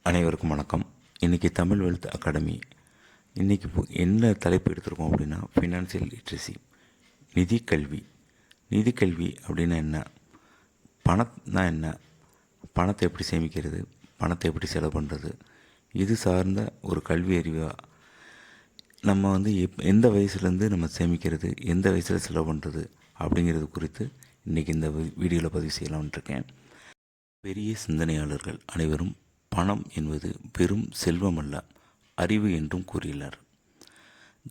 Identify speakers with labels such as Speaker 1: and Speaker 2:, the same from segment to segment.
Speaker 1: அனைவருக்கும் வணக்கம். இன்றைக்கி தமிழ் வெல்த் அகாடமி இன்றைக்கி என்ன தலைப்பு எடுத்திருக்கோம் அப்படின்னா ஃபினான்சியல் லிட்ரஸி, நிதி கல்வி. நிதி கல்வி அப்படின்னா என்ன, பணம்னா என்ன, பணத்தை எப்படி சேமிக்கிறது, பணத்தை எப்படி செலவு பண்ணுறது, இது சார்ந்த ஒரு கல்வி அறிவாக நம்ம எந்த வயசுலேருந்து நம்ம சேமிக்கிறது, எந்த வயசில் செலவு பண்ணுறது அப்படிங்கிறது குறித்து இன்றைக்கி இந்த வீடியோவில் பதிவு செய்யலாம்னு இருக்கேன். பெரிய சிந்தனையாளர்கள் அனைவரும் பணம் என்பது வெறும் செல்வம் அல்ல, அறிவு என்றும் கூறியுள்ளார்.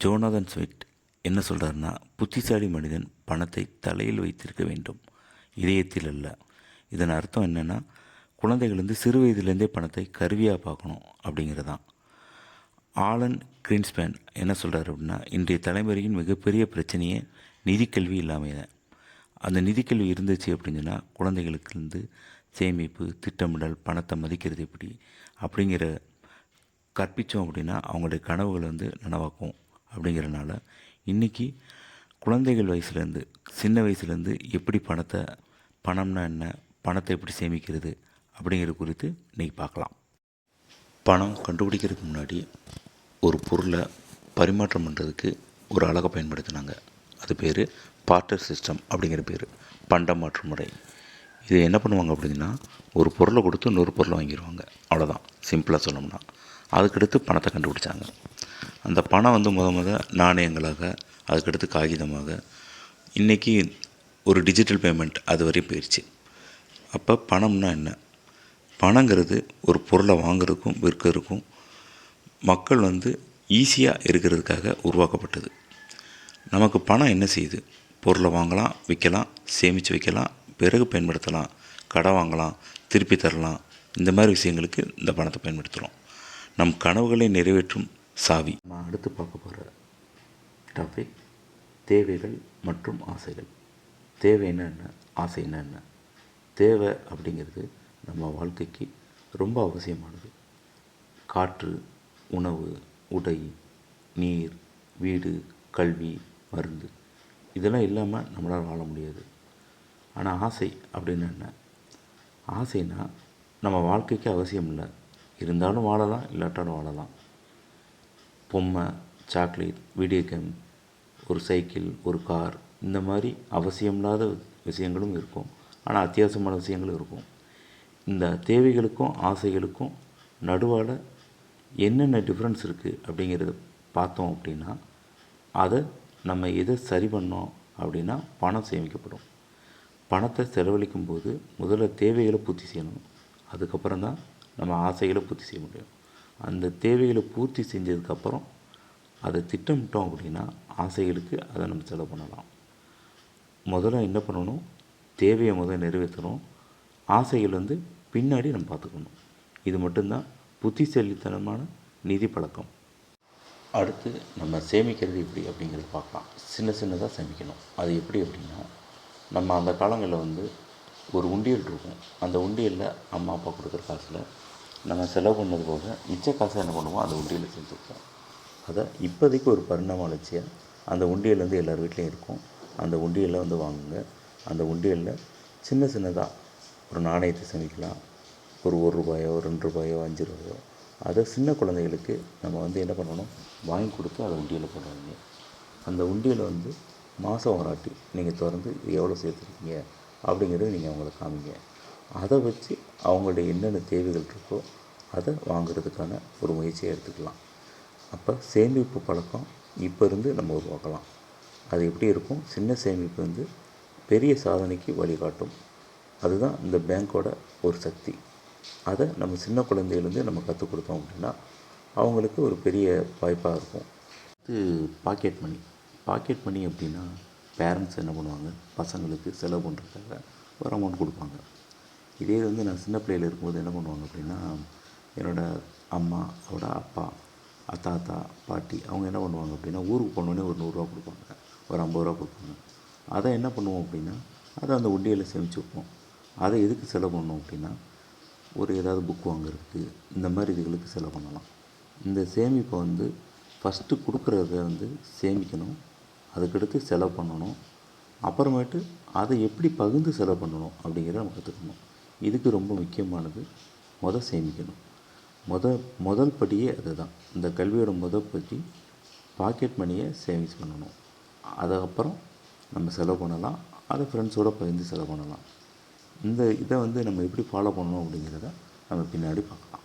Speaker 1: ஜோனாதன் ஸ்விட் என்ன சொல்கிறாருன்னா, புத்திசாலி மனிதன் பணத்தை தலையில் வைத்திருக்க வேண்டும், இதயத்தில் அல்ல. இதன் அர்த்தம் என்னென்னா, குழந்தைகள் சிறு வயதிலேருந்தே பணத்தை கருவியாக பார்க்கணும் அப்படிங்கிறதான். ஆலன் கிரீன்ஸ்பேன் என்ன சொல்கிறார் அப்படின்னா, இன்றைய தலைமுறையின் மிகப்பெரிய பிரச்சனையே நிதிக்கல்வி இல்லாமல் தான். அந்த நிதிக்கல்வி இருந்துச்சு அப்படின்னா குழந்தைகளுக்கு சேமிப்பு, திட்டமிடல், பணத்தை மதிக்கிறது எப்படி அப்படிங்கிற கற்பித்தோம் அப்படின்னா அவங்களுடைய கனவுகளை நனவாக்கும். அப்படிங்கிறனால இன்றைக்கி குழந்தைகள் வயசுலேருந்து, சின்ன வயசுலேருந்து எப்படி பணம்னா என்ன, பணத்தை எப்படி சேமிக்கிறது அப்படிங்கிறது குறித்து இன்றைக்கி பார்க்கலாம். பணம் கண்டுபிடிக்கிறதுக்கு முன்னாடி ஒரு பொருளை பரிமாற்றம் பண்ணுறதுக்கு ஒரு அலகை பயன்படுத்தினாங்க. அது பேர் பார்ட்டர் சிஸ்டம் அப்படிங்கிற பேர், பண்ட மாற்று முறை. இது என்ன பண்ணுவாங்க அப்படின்னா, ஒரு பொருளை கொடுத்து இன்னொரு பொருளை வாங்கிடுவாங்க, அவ்வளோதான். சிம்பிளாக சொல்லணும்னா அதுக்கடுத்து பணத்தை கண்டுபிடிச்சாங்க. அந்த பணம் முத நாணயங்களாக, அதுக்கடுத்து காகிதமாக, இன்றைக்கி ஒரு டிஜிட்டல் பேமெண்ட் அது வரையும் போயிடுச்சு. அப்போ பணம்னா என்ன, பணங்கிறது ஒரு பொருளை வாங்குறதுக்கும் விற்கிறதுக்கும் மக்கள் ஈஸியாக இருக்கிறதுக்காக உருவாக்கப்பட்டது. நமக்கு பணம் என்ன செய்யுது, பொருளை வாங்கலாம், விற்கலாம், சேமித்து வைக்கலாம், பிறகு பயன்படுத்தலாம், கடன் வாங்கலாம், திருப்பி தரலாம். இந்த மாதிரி விஷயங்களுக்கு இந்த பணத்தை பயன்படுத்துகிறோம். நம் கனவுகளை நிறைவேற்றும் சாவி. நான் அடுத்து பார்க்க போகிற டாபிக் தேவைகள் மற்றும் ஆசைகள். தேவைன்னா என்ன, ஆசைன்னா என்ன? தேவை அப்படிங்கிறது நம்ம வாழ்க்கைக்கு ரொம்ப அவசியமானது. காற்று, உணவு, உடை, நீர், வீடு, கல்வி, மருந்து, இதெல்லாம் இல்லாமல் நம்மளால் வாழ முடியாது. ஆனால் ஆசை அப்படின்னு என்ன? ஆசைனா நம்ம வாழ்க்கைக்கு அவசியம் இல்லை, இருந்தாலும் வாழலாம், இல்லாட்டாலும் வாழலாம். பொம்மை, சாக்லேட், வீடியோ கேம், ஒரு சைக்கிள், ஒரு கார், இந்த மாதிரி அவசியமில்லாத விஷயங்களும் இருக்கும், ஆனால் அத்தியாவசியமான விஷயங்களும் இருக்கும். இந்த தேவைகளுக்கும் ஆசைகளுக்கும் நடுவால் என்னென்ன டிஃப்ரென்ஸ் இருக்குது அப்படிங்கிறத பார்த்தோம் அப்படின்னா, அதை நம்ம எதை சரி பண்ணோம் அப்படின்னா பணம் சேமிக்கப்படும். பணத்தை செலவழிக்கும் போது முதல்ல தேவைகளை பூர்த்தி செய்யணும், அதுக்கப்புறம் தான் நம்ம ஆசைகளை பூர்த்தி செய்ய முடியும். அந்த தேவைகளை பூர்த்தி செஞ்சதுக்கப்புறம் அதை திட்டமிட்டோம் அப்படின்னா ஆசைகளுக்கு அதை நம்ம செலவு பண்ணலாம். முதல்ல என்ன பண்ணணும், தேவையை நிறைவேற்றணும், ஆசைகள் பின்னாடி நம்ம பார்த்துக்கணும். இது மட்டும்தான் புத்திசாலித்தனமான நிதி பழக்கம். அடுத்து நம்ம சேமிக்கிறது எப்படி அப்படிங்கிறது பார்க்கலாம். சின்னதாக சேமிக்கணும். அது எப்படி அப்படின்னா, நம்ம அந்த காலங்களில் ஒரு உண்டியல் இருக்கும். அந்த உண்டியலில் அம்மா அப்பா கொடுக்குற காசில் நம்ம செலவு பண்ணது போக மிச்ச காசை என்ன பண்ணுவோம், அந்த உண்டியலில் சேர்த்துப்போம். அதை இப்போதைக்கு ஒரு பரிணாம வளர்ச்சியாக அந்த உண்டியல் எல்லார் வீட்லேயும் இருக்கும். அந்த உண்டியலில் வாங்குங்க. அந்த உண்டியலில் சின்னதாக ஒரு நாணயத்தை சேமிக்கலாம். ஒரு ரூபாயோ, ரூபாயோ, ரூபாயோ, அதை சின்ன குழந்தைகளுக்கு நம்ம என்ன பண்ணணும், வாங்கி கொடுத்து அதை உண்டியலில் போடுவாங்க. அந்த உண்டியலை மாதம் வராட்டி நீங்கள் திறந்து எவ்வளோ சேர்த்துருக்கீங்க அப்படிங்கிறத நீங்கள் அவங்களுக்கு காமிங்க. அதை வச்சு அவங்களுடைய என்னென்ன தேவைகள் இருக்கோ அதை வாங்கிறதுக்கான ஒரு முயற்சியை எடுத்துக்கலாம். அப்போ சேமிப்பு பழக்கம் இப்போ இருந்து நம்ம உருவாக்கலாம். அது எப்படி இருக்கும், சின்ன சேமிப்பு பெரிய சாதனைக்கு வழிகாட்டும். அதுதான் இந்த பேங்க்கோட ஒரு சக்தி. அதை நம்ம சின்ன குழந்தையிலேருந்து நம்ம கற்றுக் கொடுத்தோம் அப்படின்னா அவங்களுக்கு ஒரு பெரிய வாய்ப்பாக இருக்கும். இது பாக்கெட் மணி அப்படின்னா பேரண்ட்ஸ் என்ன பண்ணுவாங்க, பசங்களுக்கு செலவு பண்ணுறதுக்காக ஒரு அமௌண்ட் கொடுப்பாங்க. இதே நான் சின்ன பிள்ளையில் இருக்கும்போது என்ன பண்ணுவாங்க அப்படின்னா, என்னோடய அம்மாவோட அப்பா, தாத்தா, பாட்டி அவங்க என்ன பண்ணுவாங்க அப்படின்னா, ஊருக்கு போனோடனே ஒரு 100 ரூபா கொடுப்பாங்க, ஒரு 50 ரூபா கொடுப்பாங்க. அதை என்ன பண்ணுவோம் அப்படின்னா, அதை அந்த உண்டியலில் சேமித்து வைப்போம். அதை எதுக்கு செலவு பண்ணோம் அப்படின்னா, ஒரு ஏதாவது புக் வாங்குறதுக்கு, இந்த மாதிரி இதுகளுக்கு செலவு பண்ணலாம். இந்த சேமிப்பை ஃபஸ்ட்டு கொடுக்குறத சேமிக்கணும், அதுக்கடுத்து செலவு பண்ணணும், அப்புறமேட்டு அதை எப்படி பகிர்ந்து செலவு பண்ணணும் அப்படிங்கிறத நம்ம கற்றுக்கணும். இதுக்கு ரொம்ப முக்கியமானது சேமிக்கணும். முதல் படியே அதுதான். இந்த கல்வியோட முதல் படி பாக்கெட் மணியை சேவிங்ஸ் பண்ணணும். அதுக்கப்புறம் நம்ம செலவு பண்ணலாம். அதை ஃப்ரெண்ட்ஸோடு பகிர்ந்து செலவு பண்ணலாம். இதை நம்ம எப்படி ஃபாலோ பண்ணணும் அப்படிங்கிறத நம்ம பின்னாடி பார்க்கலாம்.